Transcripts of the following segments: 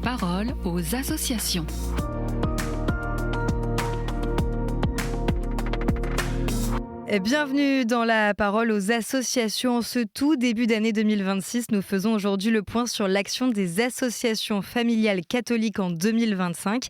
parole aux associations. Bienvenue dans la parole aux associations. En ce tout début d'année 2026, nous faisons aujourd'hui le point sur l'action des associations familiales catholiques en 2025.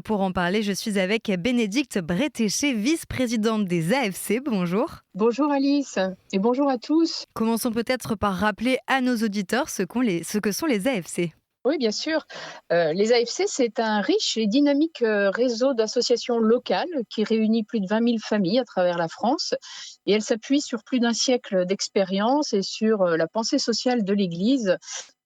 Pour en parler, je suis avec Bénédicte Bretéché, vice-présidente des AFC. Bonjour. Bonjour Alice et bonjour à tous. Commençons peut-être par rappeler à nos auditeurs ce que sont les AFC. Oui, bien sûr. Les AFC, c'est un riche et dynamique réseau d'associations locales qui réunit plus de 20 000 familles à travers la France. Et elle s'appuie sur plus d'un siècle d'expérience et sur la pensée sociale de l'Église.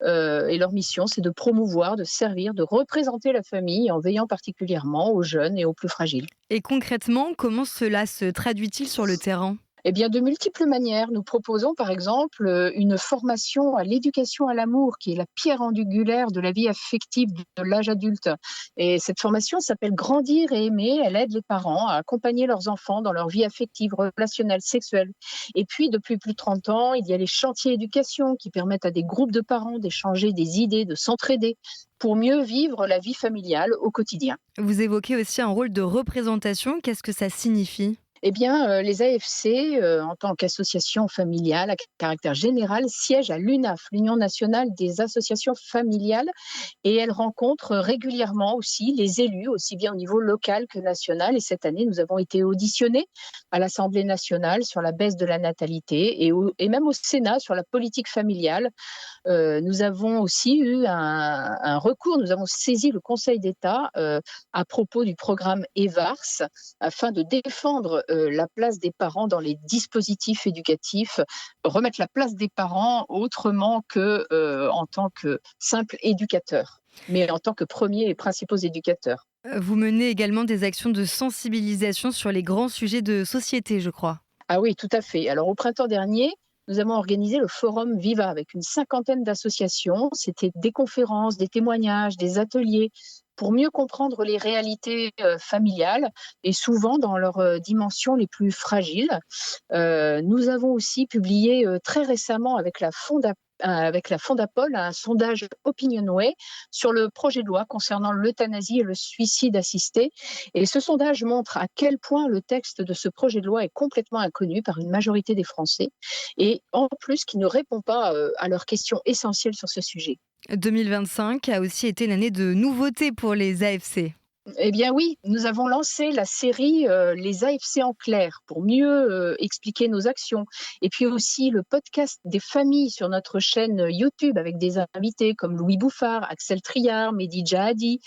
Et leur mission, c'est de promouvoir, de servir, de représenter la famille en veillant particulièrement aux jeunes et aux plus fragiles. Et concrètement, comment cela se traduit-il sur le terrain ? Eh bien, de multiples manières. Nous proposons, par exemple, une formation à l'éducation à l'amour, qui est la pierre angulaire de la vie affective de l'âge adulte. Et cette formation s'appelle Grandir et aimer. Elle aide les parents à accompagner leurs enfants dans leur vie affective, relationnelle, sexuelle. Et puis, depuis plus de 30 ans, il y a les chantiers éducation qui permettent à des groupes de parents d'échanger des idées, de s'entraider pour mieux vivre la vie familiale au quotidien. Vous évoquez aussi un rôle de représentation. Qu'est-ce que ça signifie ? Eh bien, les AFC, en tant qu'association familiale à caractère général, siègent à l'UNAF, l'Union nationale des associations familiales, et elles rencontrent régulièrement aussi les élus, aussi bien au niveau local que national. Et cette année, nous avons été auditionnés à l'Assemblée nationale sur la baisse de la natalité et même au Sénat sur la politique familiale. Nous avons aussi eu un recours, nous avons saisi le Conseil d'État à propos du programme EVARS afin de défendre la place des parents dans les dispositifs éducatifs, remettre la place des parents autrement que en tant que simple éducateur, mais en tant que premiers et principaux éducateurs. Vous menez également des actions de sensibilisation sur les grands sujets de société, je crois. Ah oui, tout à fait. Alors au printemps dernier, nous avons organisé le forum Viva avec une 50aine d'associations. C'était des conférences, des témoignages, des ateliers pour mieux comprendre les réalités familiales et souvent dans leurs dimensions les plus fragiles. Nous avons aussi publié très récemment avec la Fondapol un sondage Opinionway sur le projet de loi concernant l'euthanasie et le suicide assisté. Et ce sondage montre à quel point le texte de ce projet de loi est complètement inconnu par une majorité des Français et en plus qui ne répond pas à leurs questions essentielles sur ce sujet. 2025 a aussi été une année de nouveautés pour les AFC. Eh bien oui, nous avons lancé la série Les AFC en clair pour mieux expliquer nos actions. Et puis aussi le podcast des familles sur notre chaîne YouTube avec des invités comme Louis Bouffard, Axel Triard, Mehdi Jahadi.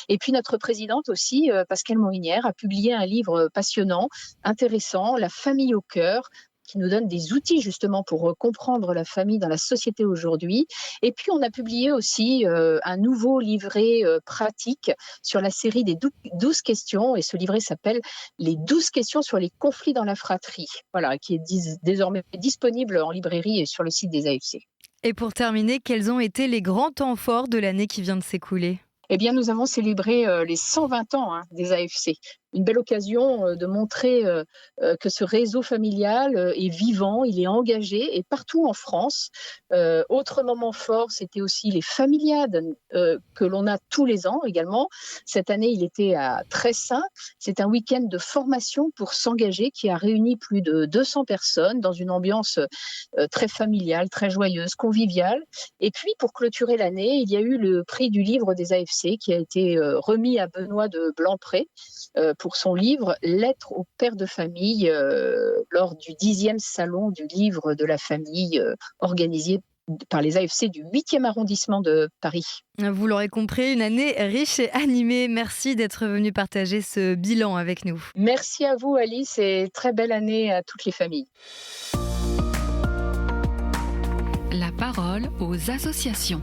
Et puis notre présidente aussi, Pascale Morinière, a publié un livre passionnant, intéressant, La famille au cœur, qui nous donne des outils justement pour comprendre la famille dans la société aujourd'hui. Et puis, on a publié aussi un nouveau livret pratique sur la série des 12 questions. Et ce livret s'appelle « Les 12 questions sur les conflits dans la fratrie », voilà, qui est désormais disponible en librairie et sur le site des AFC. Et pour terminer, quels ont été les grands temps forts de l'année qui vient de s'écouler ? Eh bien, nous avons célébré les 120 ans des AFC. Une belle occasion de montrer que ce réseau familial est vivant, il est engagé et partout en France. Autre moment fort, c'était aussi les familiades que l'on a tous les ans également. Cette année, il était à Tressin. C'est un week-end de formation pour s'engager qui a réuni plus de 200 personnes dans une ambiance très familiale, très joyeuse, conviviale. Et puis, pour clôturer l'année, il y a eu le prix du livre des AFC qui a été remis à Benoît de Blancpré pour son livre « Lettres au père de famille » lors du 10e salon du livre de la famille organisé par les AFC du 8e arrondissement de Paris. Vous l'aurez compris, une année riche et animée. Merci d'être venu partager ce bilan avec nous. Merci à vous Alice et très belle année à toutes les familles. La parole aux associations.